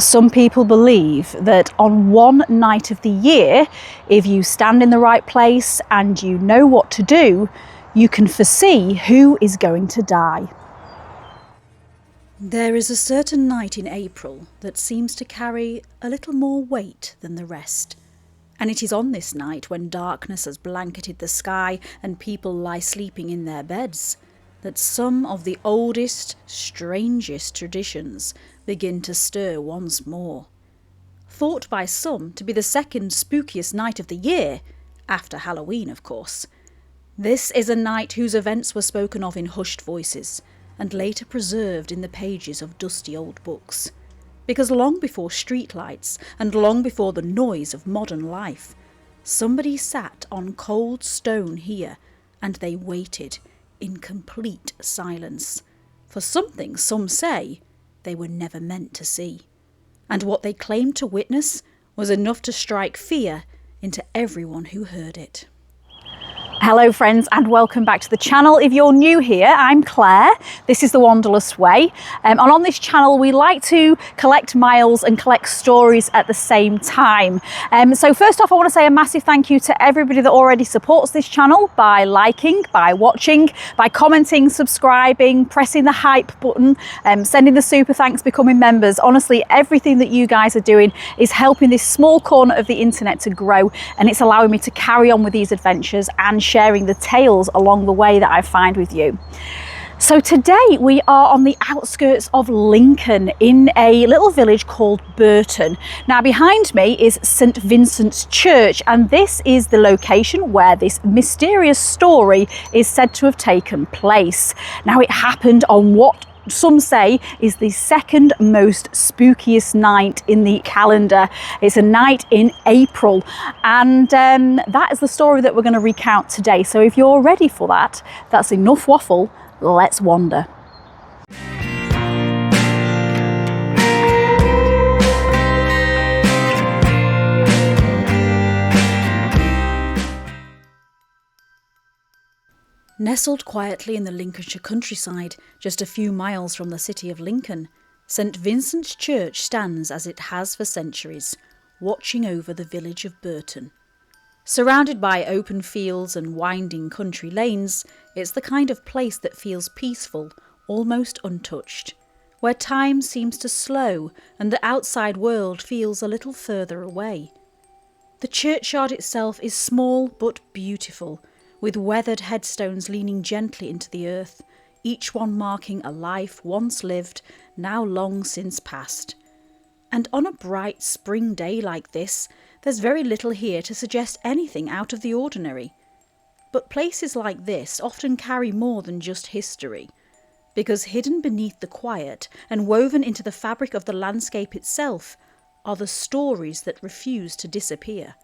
Some people believe that on one night of the year, if you stand in the right place and you know what to do, you can foresee who is going to die. There is a certain night in April that seems to carry a little more weight than the rest. And it is on this night, when darkness has blanketed the sky and people lie sleeping in their beds, that some of the oldest, strangest traditions begin to stir once more. Thought by some to be the second spookiest night of the year, after Halloween of course. This is a night whose events were spoken of in hushed voices, and later preserved in the pages of dusty old books. Because long before streetlights, and long before the noise of modern life, somebody sat on cold stone here, and they waited in complete silence for something, some say, they were never meant to see. And what they claimed to witness was enough to strike fear into everyone who heard it. Hello friends, and welcome back to the channel. If you're new here, I'm Claire. This is the Wanderlust Way. And on this channel we like to collect miles and collect stories at the same time. So first off, I want to say a massive thank you to everybody that already supports this channel by liking, by watching, by commenting, subscribing, pressing the hype button, sending the super thanks, becoming members. Honestly, everything that you guys are doing is helping this small corner of the internet to grow, and it's allowing me to carry on with these adventures and sharing the tales along the way that I find with you. So today we are on the outskirts of Lincoln in a little village called Burton. Now behind me is St. Vincent's Church, and this is the location where this mysterious story is said to have taken place. Now it happened on what some say is the second most spookiest night in the calendar. It's a night in April, and that is the story that we're going to recount today. So if you're ready for that, that's enough waffle, let's wander. Nestled quietly in the Lincolnshire countryside, just a few miles from the city of Lincoln, St. Vincent's Church stands as it has for centuries, watching over the village of Burton. Surrounded by open fields and winding country lanes, it's the kind of place that feels peaceful, almost untouched, where time seems to slow and the outside world feels a little further away. The churchyard itself is small but beautiful, with weathered headstones leaning gently into the earth, each one marking a life once lived, now long since past. And on a bright spring day like this, there's very little here to suggest anything out of the ordinary. But places like this often carry more than just history, because hidden beneath the quiet and woven into the fabric of the landscape itself are the stories that refuse to disappear.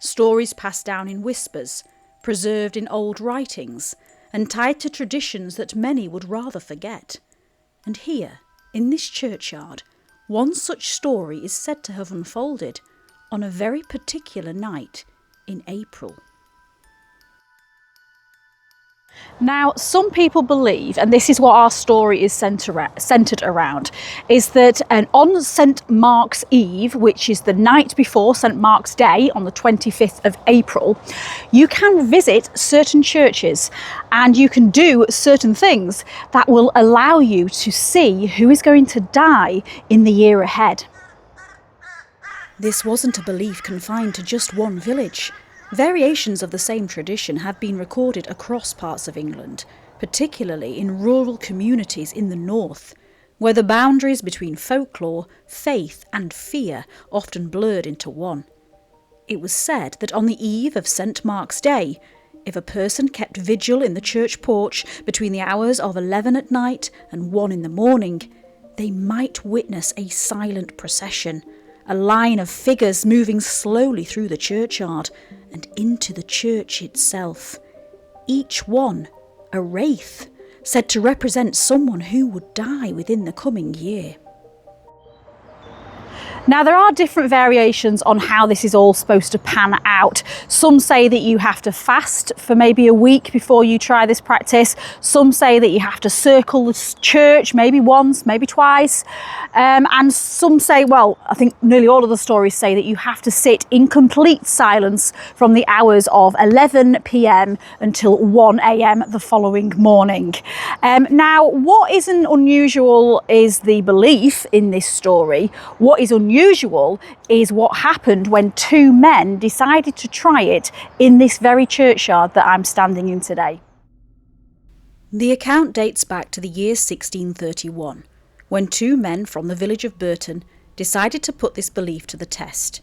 Stories passed down in whispers, preserved in old writings, and tied to traditions that many would rather forget. And here, in this churchyard, one such story is said to have unfolded on a very particular night in April. Now, some people believe, and this is what our story is centred around, is that on St. Mark's Eve, which is the night before St. Mark's Day on the 25th of April, you can visit certain churches and you can do certain things that will allow you to see who is going to die in the year ahead. This wasn't a belief confined to just one village. Variations of the same tradition have been recorded across parts of England, particularly in rural communities in the north, where the boundaries between folklore, faith and fear often blurred into one. It was said that on the eve of St. Mark's Day, if a person kept vigil in the church porch between the hours of 11 at night and 1 in the morning, they might witness a silent procession, a line of figures moving slowly through the churchyard and into the church itself, each one a wraith, said to represent someone who would die within the coming year. Now, there are different variations on how this is all supposed to pan out. Some say that you have to fast for maybe a week before you try this practice. Some say that you have to circle the church maybe once, maybe twice. And some say, well, I think nearly all of the stories say that you have to sit in complete silence from the hours of 11 p.m. until 1 a.m. the following morning. Now, what isn't unusual is the belief in this story. What is unusual is what happened when two men decided to try it in this very churchyard that I'm standing in today. The account dates back to the year 1631, when two men from the village of Burton decided to put this belief to the test.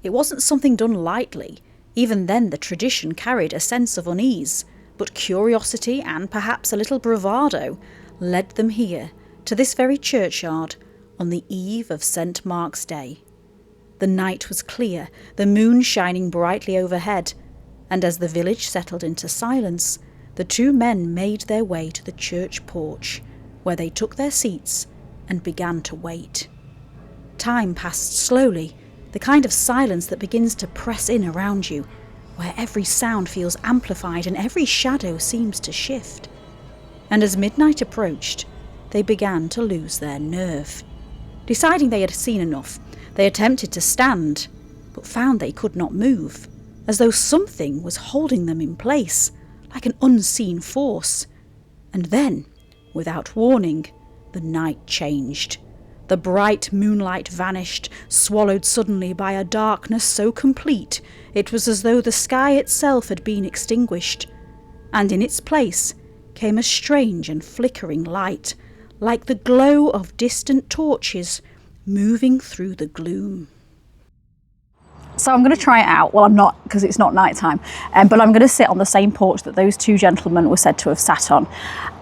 It wasn't something done lightly. Even then, the tradition carried a sense of unease, but curiosity and perhaps a little bravado led them here, to this very churchyard, on the eve of St. Mark's Day. The night was clear, the moon shining brightly overhead, and as the village settled into silence, the two men made their way to the church porch, where they took their seats and began to wait. Time passed slowly, the kind of silence that begins to press in around you, where every sound feels amplified and every shadow seems to shift. And as midnight approached, they began to lose their nerve. Deciding they had seen enough, they attempted to stand, but found they could not move, as though something was holding them in place, like an unseen force. And then, without warning, the night changed. The bright moonlight vanished, swallowed suddenly by a darkness so complete it was as though the sky itself had been extinguished, and in its place came a strange and flickering light, like the glow of distant torches moving through the gloom. So I'm going to try it out. Well, I'm not, because it's not night time, but I'm going to sit on the same porch that those two gentlemen were said to have sat on.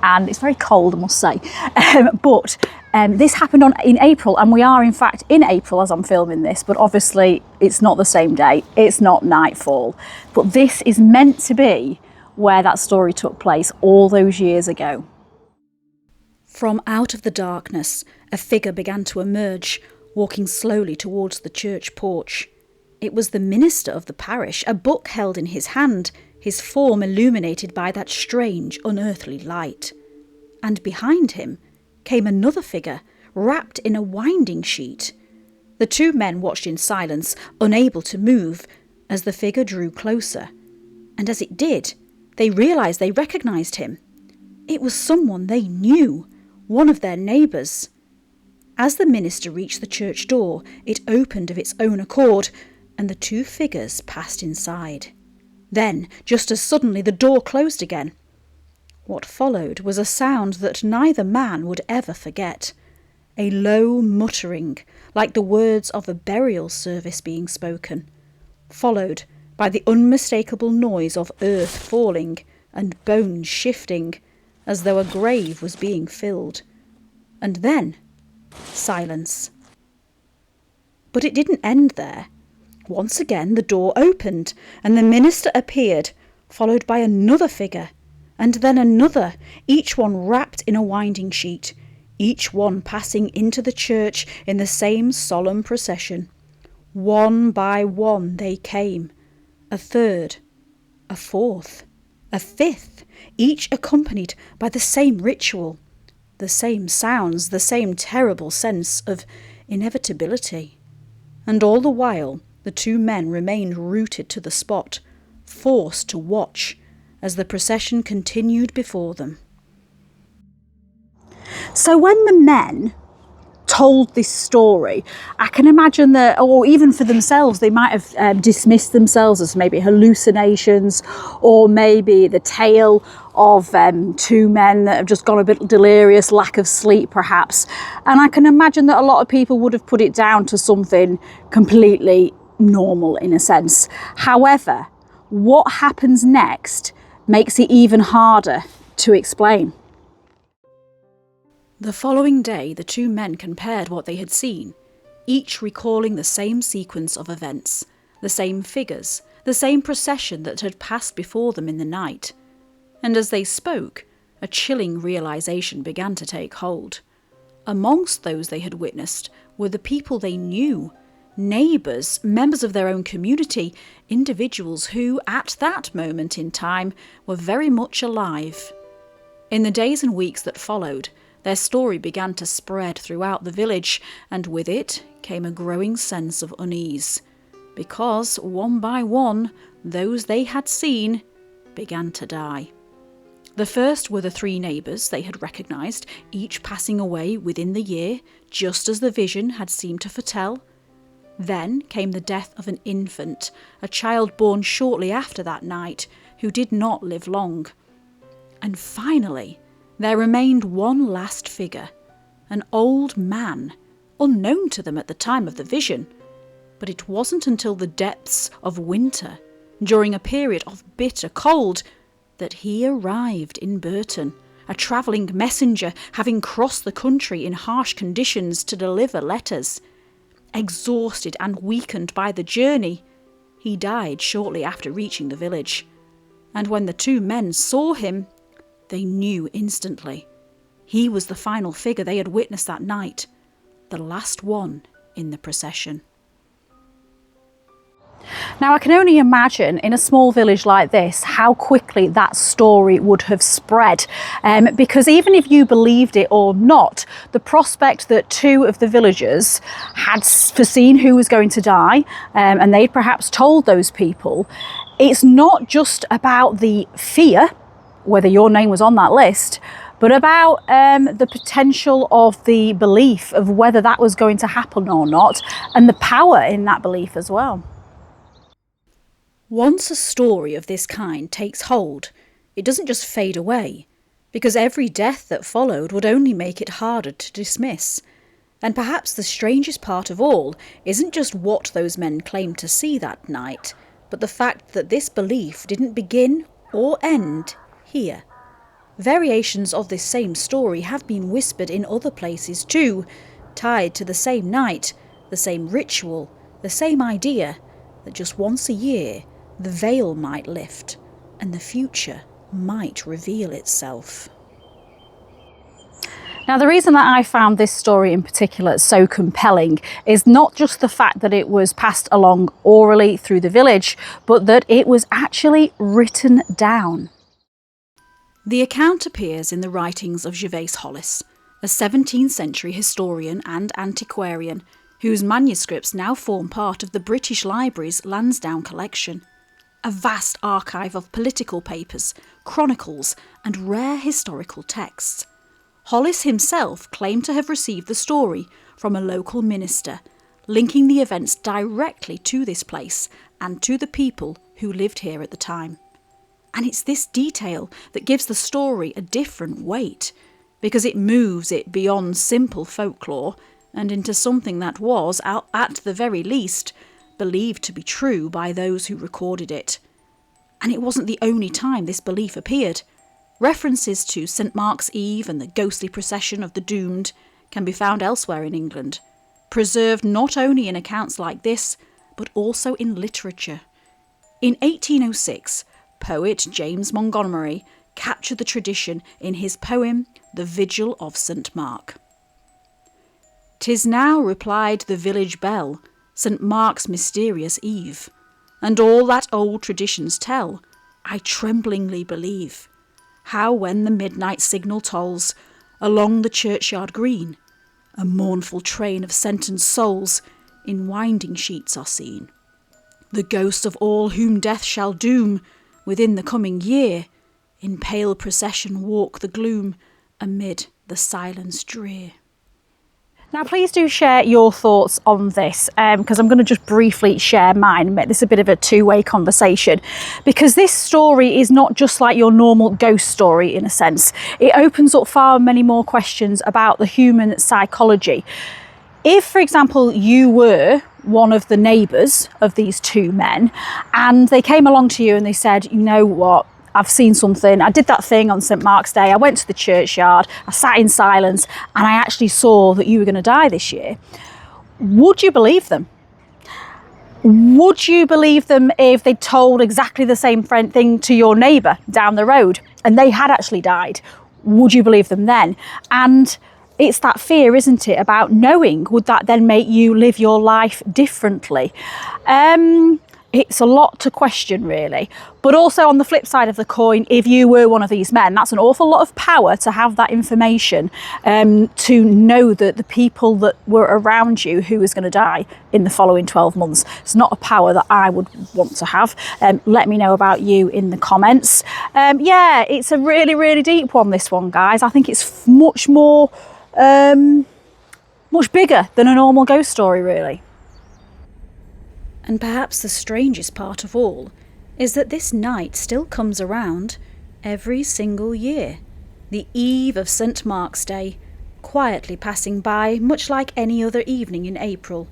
And it's very cold, I must say. But this happened in April, and we are in fact in April as I'm filming this, but obviously it's not the same day, it's not nightfall. But this is meant to be where that story took place all those years ago. From out of the darkness, a figure began to emerge, walking slowly towards the church porch. It was the minister of the parish, a book held in his hand, his form illuminated by that strange, unearthly light. And behind him came another figure, wrapped in a winding sheet. The two men watched in silence, unable to move, as the figure drew closer. And as it did, they realised they recognised him. It was someone they knew, one of their neighbours. As the minister reached the church door, it opened of its own accord, and the two figures passed inside. Then, just as suddenly, the door closed again. What followed was a sound that neither man would ever forget. A low muttering, like the words of a burial service being spoken, followed by the unmistakable noise of earth falling and bones shifting, as though a grave was being filled. And then, silence. But it didn't end there. Once again the door opened, and the minister appeared, followed by another figure, and then another, each one wrapped in a winding sheet, each one passing into the church in the same solemn procession. One by one they came, a third, a fourth, a fifth, each accompanied by the same ritual, the same sounds, the same terrible sense of inevitability. And all the while, the two men remained rooted to the spot, forced to watch as the procession continued before them. So when the men told this story, I can imagine that, or even for themselves, they might have dismissed themselves as maybe hallucinations, or maybe the tale of two men that have just gone a bit delirious, lack of sleep perhaps. And I can imagine that a lot of people would have put it down to something completely normal in a sense. However, what happens next makes it even harder to explain. The following day, the two men compared what they had seen, each recalling the same sequence of events, the same figures, the same procession that had passed before them in the night. And as they spoke, a chilling realisation began to take hold. Amongst those they had witnessed were the people they knew, Neighbours, members of their own community, individuals who, at that moment in time, were very much alive. In the days and weeks that followed, their story began to spread throughout the village, and with it came a growing sense of unease, because one by one, those they had seen began to die. The first were the 3 neighbours they had recognised, each passing away within the year, just as the vision had seemed to foretell. Then came the death of an infant, a child born shortly after that night, who did not live long. And finally, there remained one last figure, an old man, unknown to them at the time of the vision. But it wasn't until the depths of winter, during a period of bitter cold, that he arrived in Burton, a travelling messenger having crossed the country in harsh conditions to deliver letters. Exhausted and weakened by the journey, he died shortly after reaching the village. And when the 2 men saw him, they knew instantly. He was the final figure they had witnessed that night, the last one in the procession. Now, I can only imagine in a small village like this how quickly that story would have spread, because even if you believed it or not, the prospect that 2 of the villagers had foreseen who was going to die, and they'd perhaps told those people, it's not just about the fear, whether your name was on that list, but about the potential of the belief of whether that was going to happen or not, and the power in that belief as well. Once a story of this kind takes hold, it doesn't just fade away, because every death that followed would only make it harder to dismiss. And perhaps the strangest part of all isn't just what those men claimed to see that night, but the fact that this belief didn't begin or end here. Variations of this same story have been whispered in other places too, tied to the same night, the same ritual, the same idea, that just once a year the veil might lift and the future might reveal itself. Now, the reason that I found this story in particular so compelling is not just the fact that it was passed along orally through the village, but that it was actually written down. The account appears in the writings of Gervase Hollis, a 17th century historian and antiquarian whose manuscripts now form part of the British Library's Lansdowne collection. A vast archive of political papers, chronicles, and rare historical texts. Hollis himself claimed to have received the story from a local minister, linking the events directly to this place and to the people who lived here at the time. And it's this detail that gives the story a different weight, because it moves it beyond simple folklore and into something that was, at the very least, believed to be true by those who recorded it. And it wasn't the only time this belief appeared. References to St. Mark's Eve and the ghostly procession of the doomed can be found elsewhere in England, preserved not only in accounts like this, but also in literature. In 1806, poet James Montgomery captured the tradition in his poem The Vigil of St. Mark. "'Tis now," replied the village bell, "St. Mark's mysterious eve, and all that old traditions tell, I tremblingly believe, how when the midnight signal tolls along the churchyard green, a mournful train of sentenced souls in winding sheets are seen. The ghosts of all whom death shall doom within the coming year, in pale procession walk the gloom amid the silence drear." Now, please do share your thoughts on this, because I'm going to just briefly share mine and make this a bit of a two-way conversation, because this story is not just like your normal ghost story in a sense. It opens up far many more questions about the human psychology. If, for example, you were one of the neighbours of these 2 men and they came along to you and they said, "You know what, I've seen something. I did that thing on St. Mark's Day. I went to the churchyard, I sat in silence, and I actually saw that you were going to die this year." Would you believe them? Would you believe them if they told exactly the same thing to your neighbour down the road and they had actually died? Would you believe them then? And it's that fear, isn't it, about knowing, would that then make you live your life differently? It's a lot to question, really. But also on the flip side of the coin, if you were one of these men, that's an awful lot of power to have that information, to know that the people that were around you who was going to die in the following 12 months. It's not a power that I would want to have. Let me know about you in the comments. Yeah, it's a really, really deep one, this one, guys. I think it's much more, much bigger than a normal ghost story, really. And perhaps the strangest part of all is that this night still comes around every single year, the eve of St. Mark's Day, quietly passing by much like any other evening in April.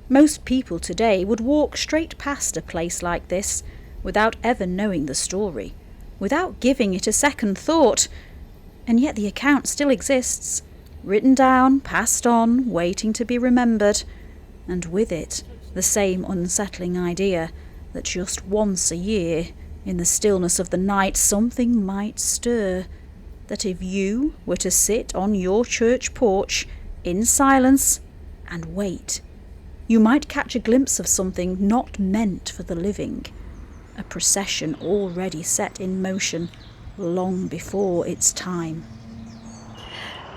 Most people today would walk straight past a place like this without ever knowing the story, without giving it a second thought, and yet the account still exists, written down, passed on, waiting to be remembered, and with it the same unsettling idea that just once a year, in the stillness of the night, something might stir, that if you were to sit on your church porch in silence and wait, you might catch a glimpse of something not meant for the living, a procession already set in motion long before its time.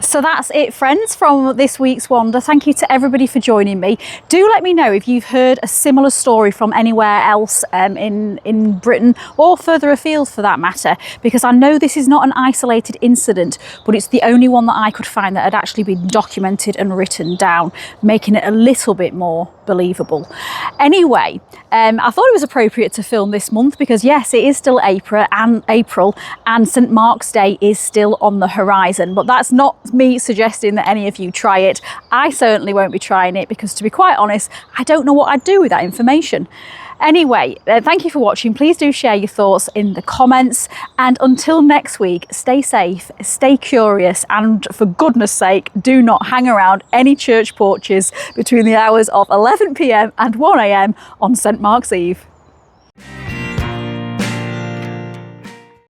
So that's it, friends, from this week's Wander. Thank you to everybody for joining me. Do let me know if you've heard a similar story from anywhere else in Britain, or further afield for that matter, because I know this is not an isolated incident, but it's the only one that I could find that had actually been documented and written down, making it a little bit more believable. Anyway, I thought it was appropriate to film this month because yes, it is still April and St. Mark's Day is still on the horizon, but that's not me suggesting that any of you try it. I certainly won't be trying it because, to be quite honest, I don't know what I'd do with that information. Anyway, thank you for watching. Please do share your thoughts in the comments, and until next week, stay safe, stay curious, and for goodness sake, do not hang around any church porches between the hours of 11 p.m. and 1 a.m. on St. Mark's Eve.